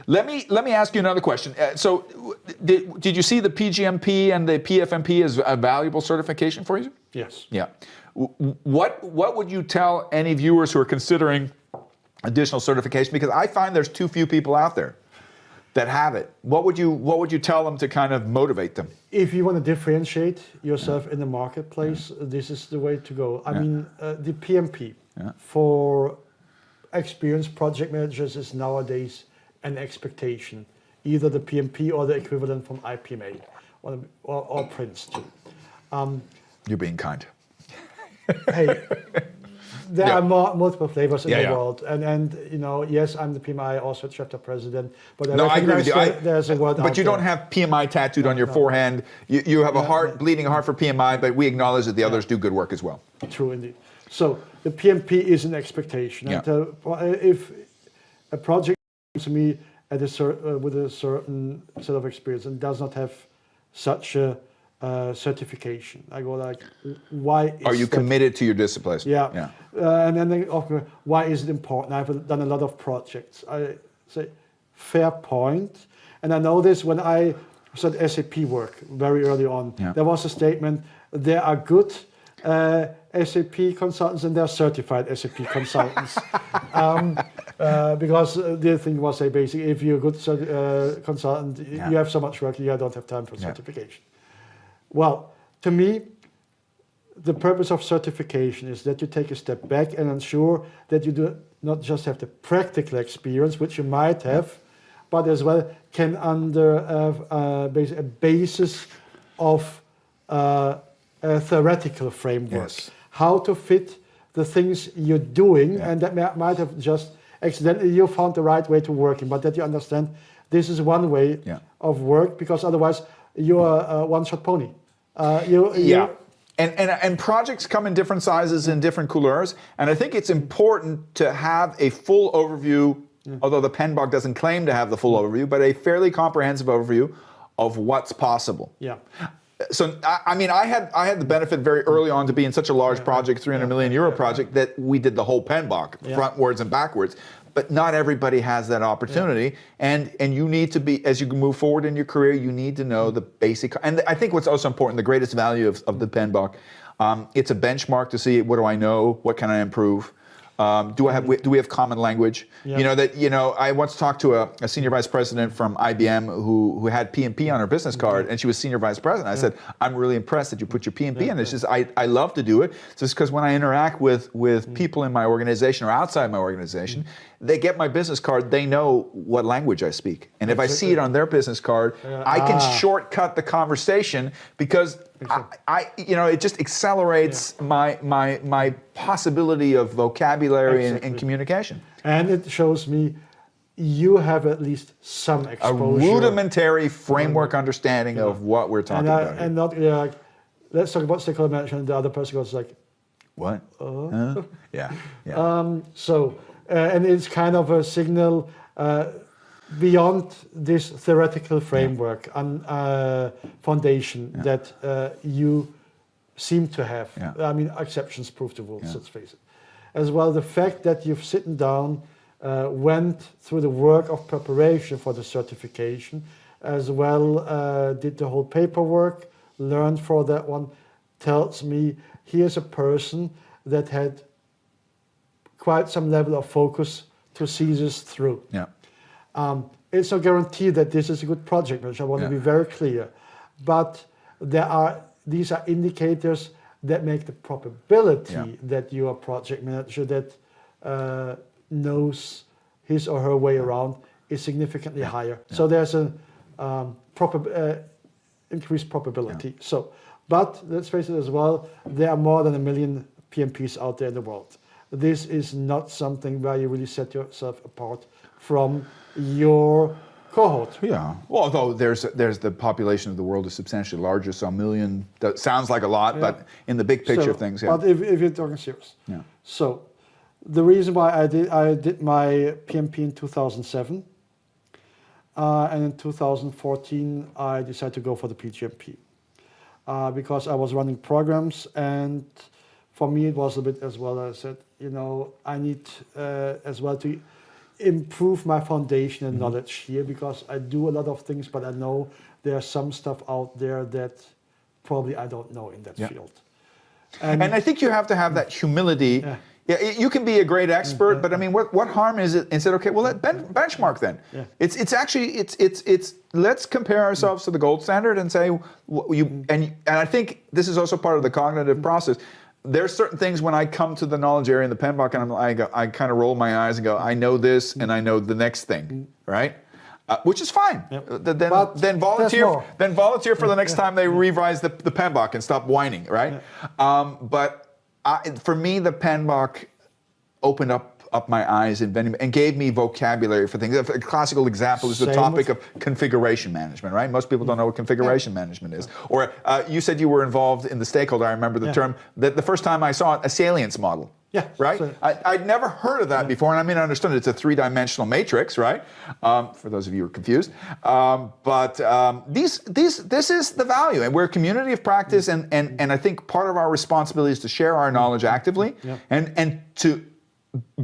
Let me ask you another question. So, did you see the PgMP and the PfMP as a valuable certification for you? Yes. Yeah. What would you tell any viewers who are considering additional certification? Because I find there's too few people out there that have it. What would you tell them to kind of motivate them? If you want to differentiate yourself in the marketplace, this is the way to go. I mean, the PMP for experienced project managers is nowadays an expectation, either the PMP or the equivalent from IPMA or Prince too. You're being kind. Hey, there are multiple flavors in the Yeah. world, and you know, yes, I'm the PMI Austria Chapter President, but I agree with you. There's a word but you don't have PMI tattooed on your forehead. You have a bleeding heart for PMI, but we acknowledge that the others do good work as well. True indeed. So the PMP is an expectation. Yeah. And if a project comes to me with a certain set of experience and does not have such a certification, I go like, why is Are you committed to your discipline? Yeah. And then they offer, why is it important? I've done a lot of projects. I say, fair point. And I know this when I started SAP work very early on. Yeah. There was a statement, there are good SAP consultants and there are certified SAP consultants. Because the thing was, say, basically, if you're a good consultant, you have so much work, you don't have time for certification. Well, to me, the purpose of certification is that you take a step back and ensure that you do not just have the practical experience, which you might have, but as well can under a basis of a theoretical framework. Yes. How to fit the things you're doing, and that might have just accidentally you found the right way to working, but that you understand this is one way of work, because otherwise you're a one-shot pony. And projects come in different sizes and different couleurs, and I think it's important to have a full overview, although the PMBOK doesn't claim to have the full overview, but a fairly comprehensive overview of what's possible. Yeah. So, I mean, I had the benefit very early on to be in such a large project, 300 million euro project, that we did the whole PMBOK, frontwards and backwards. But not everybody has that opportunity, and you need to be, as you move forward in your career, you need to know the basic. And I think what's also important, the greatest value of the PMBOK, it's a benchmark to see what do I know, what can I improve. Do we have common language? Yeah. I once talked to a senior vice president from IBM who had PMP on her business card, and she was senior vice president. I said, I'm really impressed that you put your PMP in. It's just I love to do it. Just because when I interact with people in my organization or outside my organization, they get my business card, they know what language I speak. And if I see it on their business card, I can shortcut the conversation, because it just accelerates my possibility of vocabulary and communication. And it shows me you have at least some exposure. A rudimentary framework understanding of what we're talking about. And not like, let's talk about stakeholder management, and the other person goes like, what? Yeah. And it's kind of a signal beyond this theoretical framework and foundation that you seem to have. I mean, exceptions prove the rule, let's face it. As well, the fact that you've sitting down, went through the work of preparation for the certification, as well did the whole paperwork, learned for that one, tells me here's a person that had quite some level of focus to see this through. It's no guarantee that this is a good project manager. I want to be very clear, but these are indicators that make the probability that you are a project manager that knows his or her way around is significantly higher. So there's an increased probability. But let's face it as well, there are more than 1 million PMPs out there in the world. This is not something where you really set yourself apart from your cohort. Yeah. Well, although there's the population of the world is substantially larger, so 1 million, that sounds like a lot, but in the big picture of things, But if you're talking serious. So the reason why I did my PMP in 2007, and in 2014 I decided to go for the PgMP, because I was running programs, and for me it was a bit as well. I said, I need as well to. improve my foundation and knowledge here, because I do a lot of things, but I know there's some stuff out there that probably I don't know in that field. And I think you have to have that humility. Yeah, you can be a great expert, but I mean, what harm is it? And said, okay, well, let benchmark then. Yeah. It's actually let's compare ourselves to the gold standard and say and I think this is also part of the cognitive process. There's certain things when I come to the knowledge area in the PMBOK, and I kind of roll my eyes and go, I know this, and I know the next thing, right? Which is fine. Yep. Then volunteer for the next time they revise the PMBOK and stop whining, right? Yeah. But for me, the PMBOK opened up my eyes and gave me vocabulary for things. A classical example is the topic of configuration management, right? Most people don't know what configuration management is. Or you said you were involved in the stakeholder. I remember the term, that the first time I saw it, a salience model. Yeah. Right? So, I'd never heard of that before, and I mean, I understood it's a three-dimensional matrix, right? For those of you who are confused. But this is the value, and we're a community of practice, and I think part of our responsibility is to share our knowledge actively, and to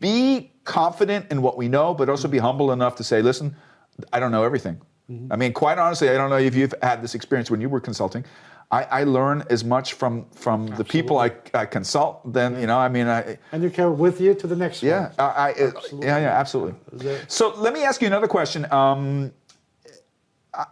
be confident in what we know, but also be humble enough to say, listen, I don't know everything. I mean, quite honestly, I don't know if you've had this experience when you were consulting. I learn as much from the people I consult than, I mean. And you carry with you to the next one. Absolutely. So let me ask you another question.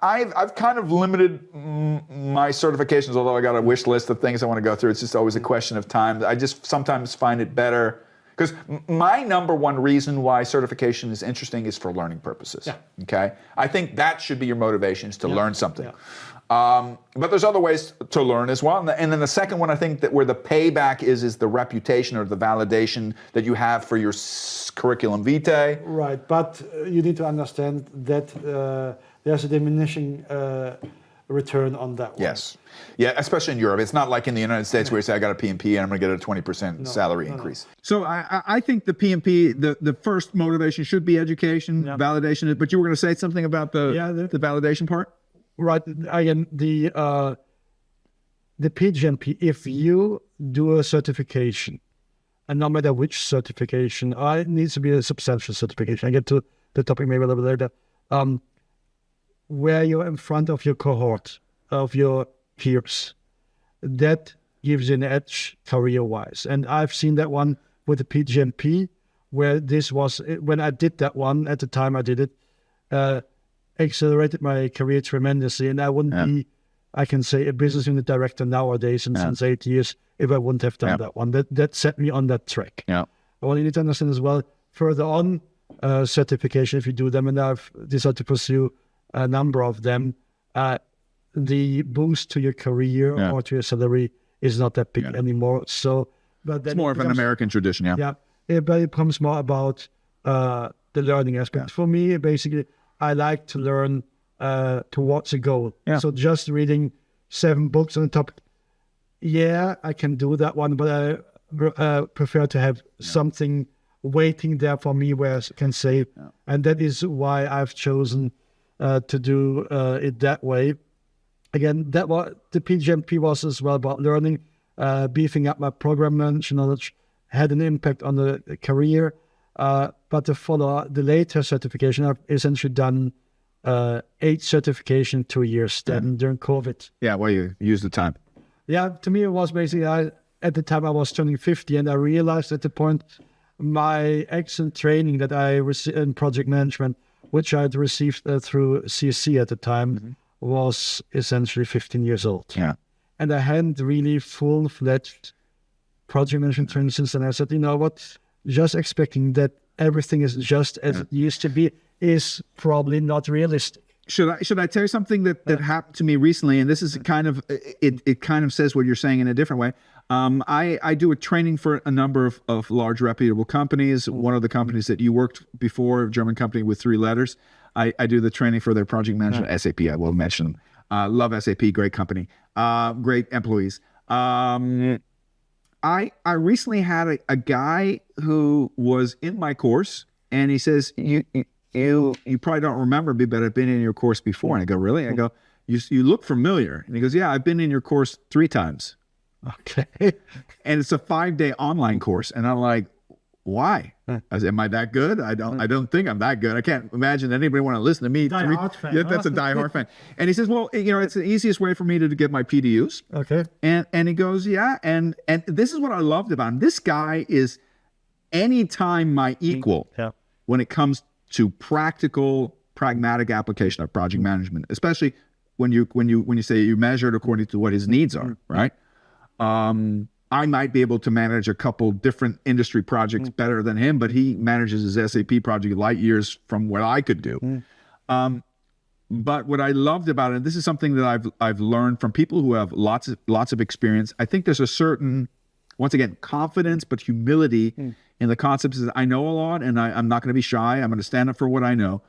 I've kind of limited my certifications, although I got a wish list of things I want to go through. It's just always a question of time. I just sometimes find it better. Because my number one reason why certification is interesting is for learning purposes. Yeah. Okay? I think that should be your motivation, is to learn something. Yeah. But there's other ways to learn as well. And then the second one, I think that where the payback is the reputation or the validation that you have for your curriculum vitae. Right, but you need to understand that there's a diminishing return on that one. Yes. Yeah, especially in Europe. It's not like in the United States where you say, I got a PMP and I'm going to get a 20% salary increase. So I think the PMP, the first motivation should be education, validation. But you were going to say something about the validation part? Right. Again, the PgMP, if you do a certification, and no matter which certification, it needs to be a substantial certification. I get to the topic maybe a little bit later. Where you're in front of your cohort, of your peers, that gives you an edge career-wise. And I've seen that one with the PgMP, where this was, when I did that one, at the time I did it, accelerated my career tremendously. And I wouldn't be, I can say, a business unit director nowadays, and since 8 years, if I wouldn't have done that one. That set me on that track. Yeah. I want you to understand as well, further on, certification, if you do them, and I've decided to pursue a number of them, the boost to your career or to your salary is not that big anymore. So, but then it's more of an American tradition, but it becomes more about the learning aspect. For me, basically, I like to learn towards a goal. So just reading 7 books on the topic, I can do that one, but I prefer to have something waiting there for me where I can say, and that is why I've chosen to do it that way. Again, that was the PgMP was as well about learning, beefing up my program management knowledge, had an impact on the career. But to follow the later certification, I've essentially done 8 certification 2 years then during COVID. Yeah, well, you used the time. Yeah, to me it was basically, at the time I was turning 50, and I realized at the point my excellent training that I received in project management, which I had received through CSC at the time, was essentially 15 years old. Yeah. And I hadn't really full-fledged project management training since then. I said, you know what, just expecting that everything is just as it used to be is probably not realistic. Should I tell you something that happened to me recently? And this is kind of, it kind of says what you're saying in a different way. I do a training for a number of large reputable companies. One of the companies that you worked before, a German company with 3 letters, I do the training for their project management, SAP, I will mention them. Love SAP, great company, great employees. I recently had a guy who was in my course, and he says, you probably don't remember me, but I've been in your course before. And I go, really? I go, you look familiar. And he goes, yeah, I've been in your course 3 times. Okay. And it's a 5-day online course. And I'm like, why? I said, am I that good? I don't think I'm that good. I can't imagine anybody want to listen to me. Die-hard fan, Yeah, that's a diehard fan. And he says, well, it's the easiest way for me to get my PDUs. Okay. And he goes, yeah. And this is what I loved about him. This guy is anytime my equal when it comes to pragmatic application of project management, especially when you say you measure it according to what his needs are, right? I might be able to manage a couple different industry projects better than him, but he manages his SAP project light years from what I could do. But what I loved about it, and this is something that I've learned from people who have lots of experience. I think there's a certain, once again, confidence but humility in the concepts that I know a lot, and I'm not going to be shy. I'm going to stand up for what I know.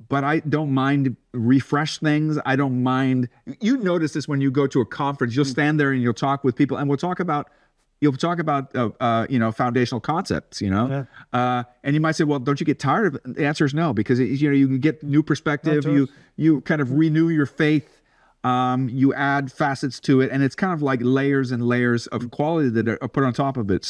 But I don't mind refresh things. I don't mind. You notice this when you go to a conference. You'll stand there and you'll talk with people, and you'll talk about foundational concepts. And you might say, well, don't you get tired of it? The answer is no, because you can get new perspective. You kind of renew your faith. You add facets to it, and it's kind of like layers and layers of quality that are put on top of it. So